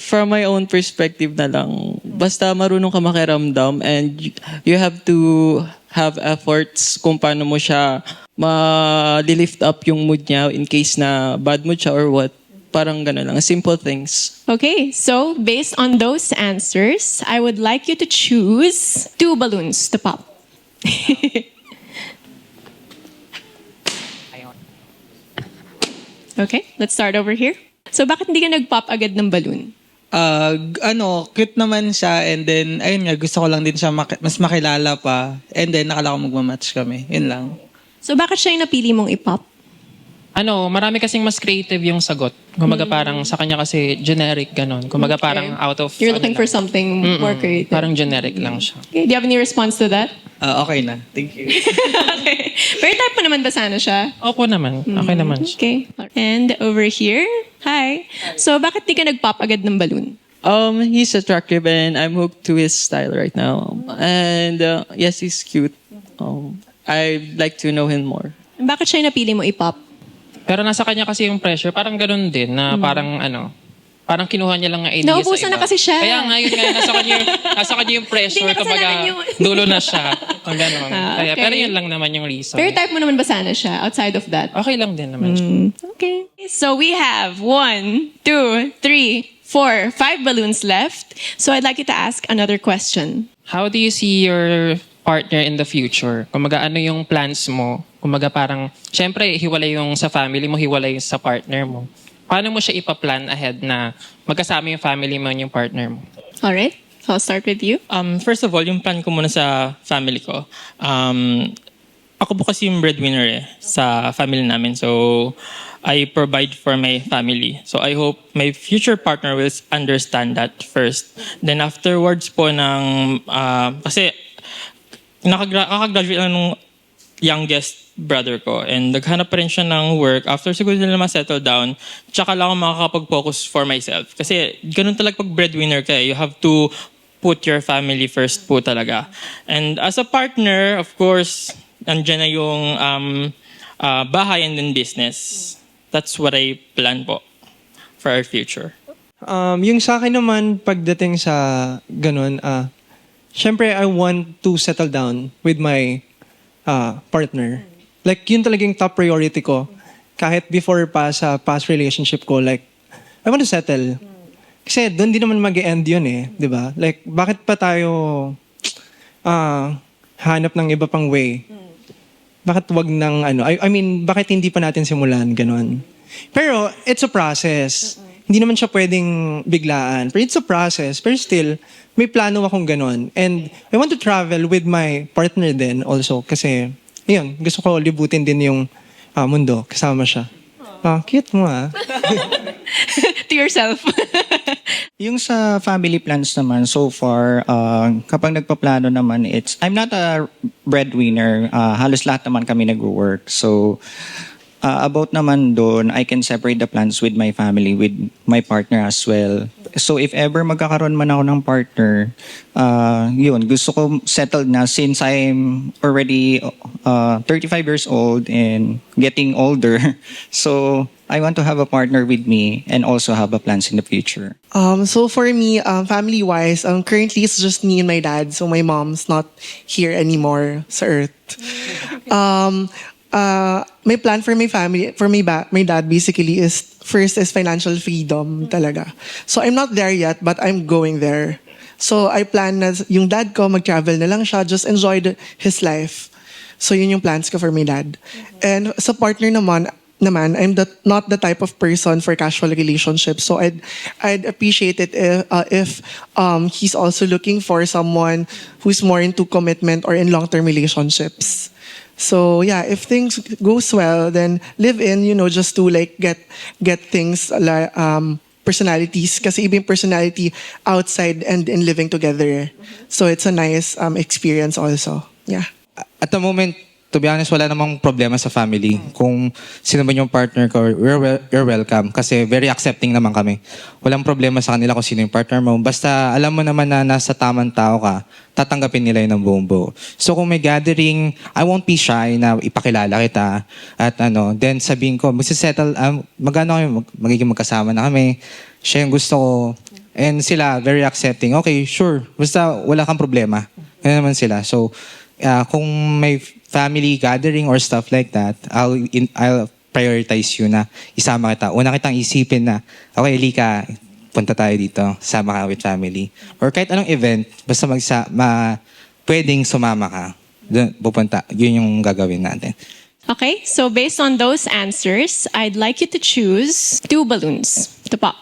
From my own perspective na lang, basta marunong ka makiramdam and you have to have efforts kung paano mo siya ma-lift up yung mood niya in case na bad mood siya or what. Parang gano'n lang. Simple things. Okay, so based on those answers, I would like you to choose 2 balloons to pop. Okay, let's start over here. So bakit hindi ka nag-pop agad ng balloon? Cute naman siya and then, ayun nga, gusto ko lang din siya mas makilala pa. And then, nakala ko magmamatch kami. Yun lang. So bakit siya yung napili mong i-pop? Marami kasing mas creative yung sagot. Kumaga parang sa kanya kasi generic ganon. Kumaga parang out of... You're looking for something more creative. Parang generic lang siya. Okay, do you have any response to that? Okay na. Thank you. Okay. Pero type mo naman ba sana siya? Opo naman. Okay naman siya. Okay. And over here, hi. So bakit di ka nag-pop agad ng balloon? He's attractive and I'm hooked to his style right now. And yes, he's cute. I'd like to know him more. Bakit siya yung napili mo i-pop? Pero nasa kanya kasi yung pressure, parang ganun din na parang kinuha niya lang ng idea Naubusan sa iba. na kasi siya. Kaya nga, yun nga, nasa kanya yung pressure. Hindi niya Kumbaga, kasalanan yung- dulo na siya. Ang ganun. Okay. Pero yun lang naman yung reason. Pero type mo naman ba sana siya outside of that? Okay lang din naman siya. Okay. So we have 1, 2, 3, 4, 5 balloons left. So I'd like you to ask another question. How do you see your partner in the future? Kumaga, ano yung plans mo? Kumaga parang, syempre, hiwalay yung sa family mo, hiwalay yung sa partner mo. Paano mo siya ipaplan ahead na magkasama yung family mo and yung partner mo? Alright. So I'll start with you. First of all, yung plan ko muna sa family ko. Ako po kasi yung breadwinner sa family namin. So, I provide for my family. So, I hope my future partner will understand that first. Then afterwards po kasi nakagraduate na nung youngest brother ko and naghanap pa rin siya ng work. After siguro nila ma-settle down, tsaka lang ako makakapag-focus for myself. Kasi ganun talaga pag breadwinner ka. You have to put your family first po talaga. And as a partner, of course, andyan na yung bahay and then business. That's what I plan po for our future. Yung sa akin naman, pagdating sa ganun, syempre I want to settle down with my partner. Like, yun talagang top priority ko. Kahit before pa sa past relationship ko, like, I want to settle. Kasi doon din naman mag-end yun eh, di ba? Like, bakit pa tayo hanap ng iba pang way? Bakit wag ng I mean, bakit hindi pa natin simulan, ganon. Pero, it's a process. Hindi naman siya pwedeng biglaan. Pero it's a process. Pero still, may plano akong ganon. And I want to travel with my partner din also. Kasi, ayun, gusto ko libutin din yung mundo. Kasama siya. Cute mo To yourself. Yung sa family plans naman, so far, kapag nagpaplano naman, I'm not a breadwinner. Halos lahat naman kami nag-work. So, about naman doon, I can separate the plans with my family, with my partner as well. So if ever magkakaroon man ako ng partner, yun, gusto ko settled na since I'm already 35 years old and getting older. So I want to have a partner with me and also have a plans in the future. So for me, family-wise, currently it's just me and my dad. So my mom's not here anymore sa earth. My plan for my family, for my dad basically is financial freedom talaga. So I'm not there yet, but I'm going there. So I plan na yung dad ko mag-travel na lang siya, just enjoy his life. So yun yung plans ko for my dad. And sa partner naman I'm not the type of person for casual relationships. So I'd appreciate it if he's also looking for someone who's more into commitment or in long-term relationships. So yeah, if things goes well, then live in, just to like get things like personalities. Kasi iba yung personality outside and in living together. So it's a nice experience also. Yeah. At the moment, to be honest, wala namang problema sa family. Kung sino man yung partner ko, you're welcome. Kasi very accepting naman kami. Walang problema sa kanila kung sino yung partner mo. Basta alam mo naman na nasa tamang tao ka, tatanggapin nila yun ng buong buo. So kung may gathering, I won't be shy na ipakilala kita. At then sabihin ko, magsisettle, magano kami, magiging magkasama na kami. Siya yung gusto ko. And sila, very accepting. Okay, sure. Basta wala kang problema. Ganun naman sila. So, kung may family gathering or stuff like that, I'll prioritize you na isama kita. Una kitang isipin na, okay, Lika, punta tayo dito, sama ka with family. Or kahit anong event, basta pwedeng sumama ka. Doon, pupunta. Yun yung gagawin natin. Okay, so based on those answers, I'd like you to choose 2 balloons to pop.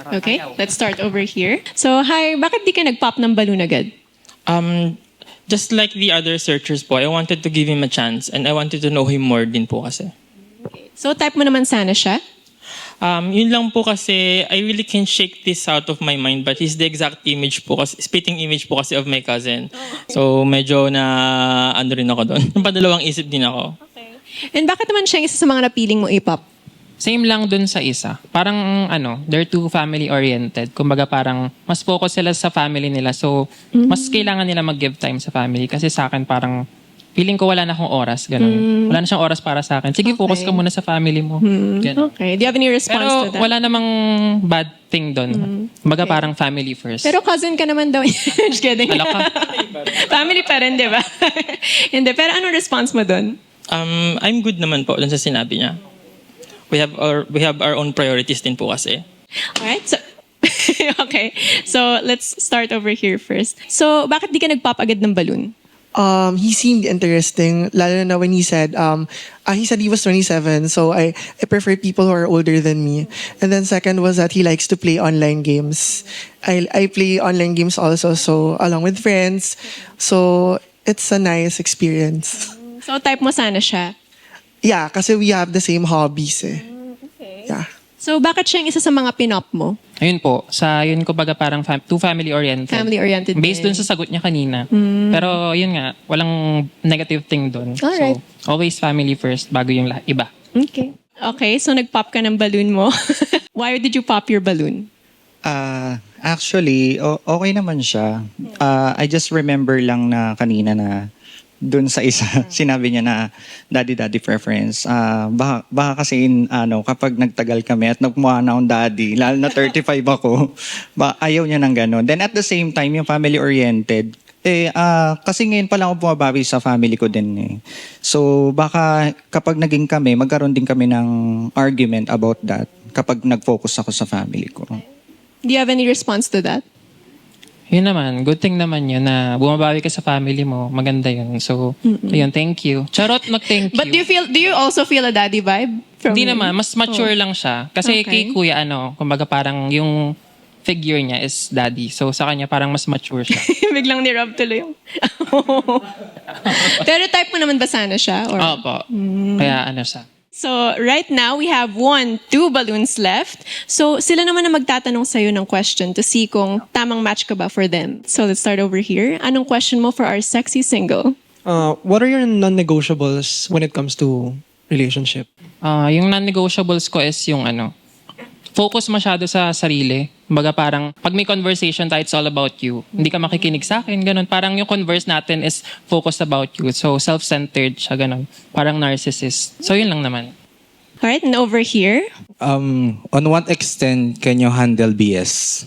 Okay, let's start over here. So, hi, bakit di ka nag-pop ng balloon agad? Just like the other searchers po, I wanted to give him a chance and I wanted to know him more din po kasi. So, type mo naman sana siya? Yun lang po kasi I really can't shake this out of my mind but he's the exact image po kasi, spitting image po kasi of my cousin. So, medyo na ano rin ako doon. Padalawang isip din ako. Okay. And bakit naman siya yung isa sa mga napiling mo i-pop? Same lang dun sa isa. Parang they're too family-oriented. Kumbaga parang mas focus sila sa family nila. So, mas kailangan nila mag-give time sa family. Kasi sa akin parang feeling ko wala na akong oras. Ganun. Wala na siyang oras para sa akin. Sige, focus ka muna sa family mo. Ganun. Okay. Do you have any response to Pero that? wala namang bad thing dun. Kumbaga parang family first. Pero cousin ka naman daw. Just kidding. Ala ka. Family pa rin, di ba? Hindi. Pero anong response mo dun? I'm good naman po dun sa sinabi niya. We have our own priorities din po kasi. Alright, so okay. So let's start over here first. So bakit di ka nag-pop agad ng balloon? He seemed interesting, lalo na when he said he was 27, so I prefer people who are older than me. And then second was that he likes to play online games. I play online games also, so along with friends. So it's a nice experience. So type mo sana siya? Yeah, kasi we have the same hobbies eh. Okay. Yeah. So bakit siya yung isa sa mga pinop mo? Ayun po. Yun ko baga parang too family-oriented. Family-oriented Based din. dun sa sagot niya kanina. Pero yun nga, walang negative thing dun. Alright. So, always family first bago yung iba. Okay. Okay, so nag-pop ka ng balloon mo. Why did you pop your balloon? Actually, okay naman siya. I just remember lang na kanina na dun sa isa, sinabi niya na daddy preference. Baka kasi kapag nagtagal kami at nagmukha na akong daddy, lalo na 35 ako, ayaw niya ng gano'n. Then at the same time, yung family-oriented, kasi ngayon pa lang ako bumabawi sa family ko din eh. So baka kapag naging kami, magkaroon din kami ng argument about that kapag nag-focus ako sa family ko. Do you have any response to that? Yun naman, good thing naman yun na bumabawi ka sa family mo. Maganda yun. So, ayun, thank you. Charot, thank you. But do you also feel a daddy vibe from Hindi him? naman, mas mature lang siya. Kasi Okay. kay kuya, kumbaga parang yung figure niya is daddy. So sa kanya parang mas mature siya. Biglang ni-rub tuloy yung... Pero type mo naman ba sana siya? Or... Opo. Kaya siya. So right now, we have 2 balloons left. So sila naman na magtatanong sa'yo ng question to see kung tamang match ka ba for them. So let's start over here. Anong question mo for our sexy single? What are your non-negotiables when it comes to relationship? Yung non-negotiables ko is yung focus masyado sa sarili. Kumbaga parang pag may conversation tayo, it's all about you. Hindi ka makikinig sa akin, ganun. Parang yung converse natin is focused about you. So self-centered siya, ganun. Parang narcissist. So yun lang naman. Alright, and over here? On what extent can you handle BS?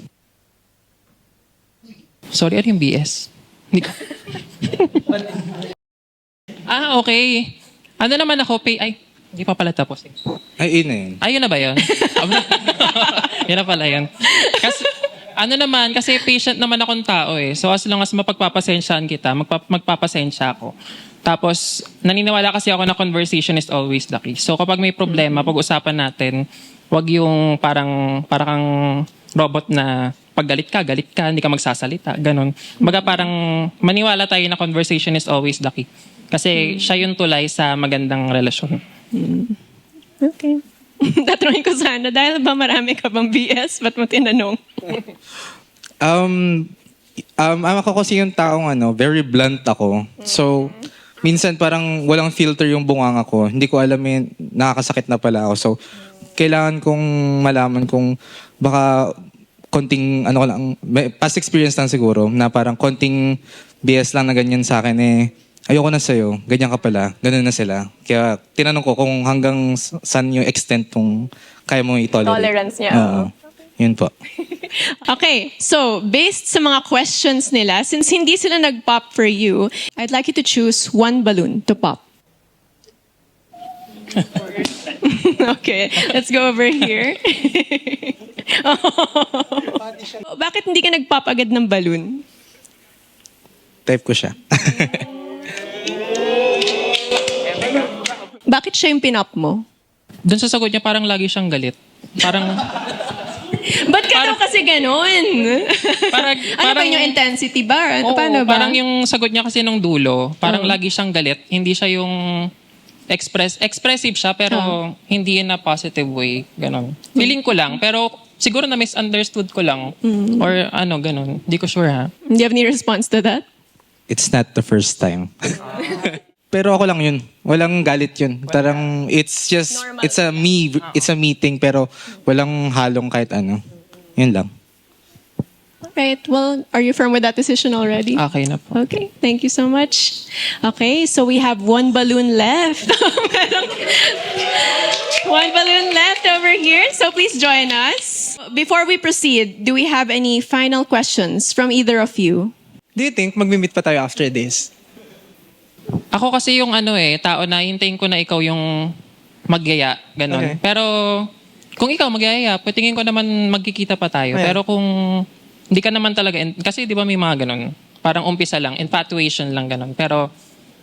Sorry, ano yung BS? Hindi ko. Okay. Ano naman ako, hindi pa pala tapos. Ay, yun. Ayun na ba yun? Yun na pala yun. Kasi, kasi patient naman akong tao eh. So as long as mapagpapasensyaan kita, magpapasensya ako. Tapos, naniniwala kasi ako na conversation is always the key. So kapag may problema, pag-usapan natin, wag yung parang kang robot na pag galit ka, hindi ka magsasalita. Ganon. Baga parang maniwala tayo na conversation is always the key. Kasi siya yung tulay sa magandang relasyon. Okay. Tatanungin ko sana, dahil ba marami ka bang BS? Ba't mo tinanong? Ako kasi yung taong very blunt ako. So, minsan parang walang filter yung bunganga ko. Hindi ko alam nakakasakit na pala ako. So, kailangan kong malaman kung baka konting past experience lang siguro na parang konting BS lang na ganyan sa akin ayoko na sa'yo, ganyan ka pala, ganun na sila. Kaya tinanong ko kung hanggang saan yung extent kung kaya mo i-tolerate. Tolerance niya. Oo. Yun po. Okay, so based sa mga questions nila, since hindi sila nag-pop for you, I'd like you to choose one balloon to pop. Okay, let's go over here. Bakit hindi ka nag-pop agad ng balloon? Type ko siya. Bakit siya yung pinop mo? Doon sa sagot niya, parang lagi siyang galit. Parang, Ba't ka daw kasi ganun? Ano ba yung intensity ba? oo, Paano ba? parang yung sagot niya kasi nung dulo, parang lagi siyang galit. Hindi siya yung expressive siya, pero hindi in a positive way. Ganon. Feeling ko lang, pero siguro na misunderstood ko lang. Or ganon. Hindi ko sure ha. Do you have any response to that? It's not the first time. Pero ako lang yun. Walang galit yun. Parang it's just, it's a meeting pero walang halong kahit ano. Yun lang. Right. Well, are you firm with that decision already? Okay na po. Okay. Thank you so much. Okay, so we have one balloon left. One balloon left over here. So please join us. Before we proceed, do we have any final questions from either of you? Do you think magmi-meet pa tayo after this? Ako kasi yung tao na hintayin ko na ikaw yung magyaya, ganon. Okay. Pero kung ikaw magyaya, tingin ko naman magkikita pa tayo. Okay. Pero kung hindi ka naman talaga, kasi di ba may mga ganon, parang umpisa lang, infatuation lang ganon. Pero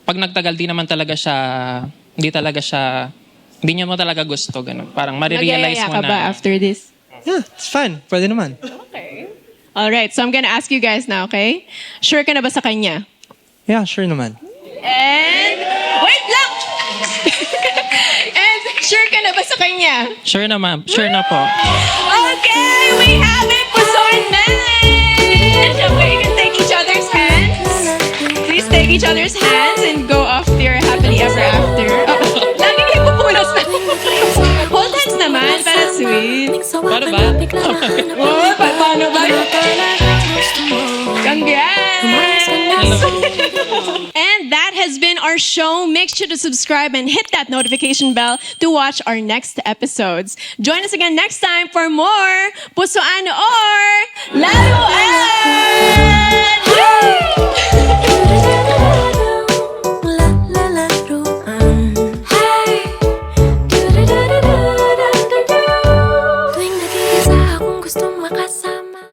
pag nagtagal, hindi niya mo talaga gusto, ganon. Parang marirealize mo Magyayaya ka na. ba after this? Yeah, it's fun. Pwede naman. Alright, so I'm gonna ask you guys now, okay? Sure ka na ba sa kanya? Yeah, sure naman. And, wait lang! And, sure ka na ba sa kanya? Sure na ma'am, sure na po. Okay, we have it, Puso and Men! Okay, you can take each other's hands. Please take each other's hands and go off to your happily ever after. Oh, lagi kayo pupulos na. Hold hands naman, para sweet. Paano ba? Oh, paano ba? Congrats! And that has been our show. Make sure to subscribe and hit that notification bell to watch our next episodes. Join us again next time for more Pusoan or Laruan! Tuwing nag-iisa akong gustong makasama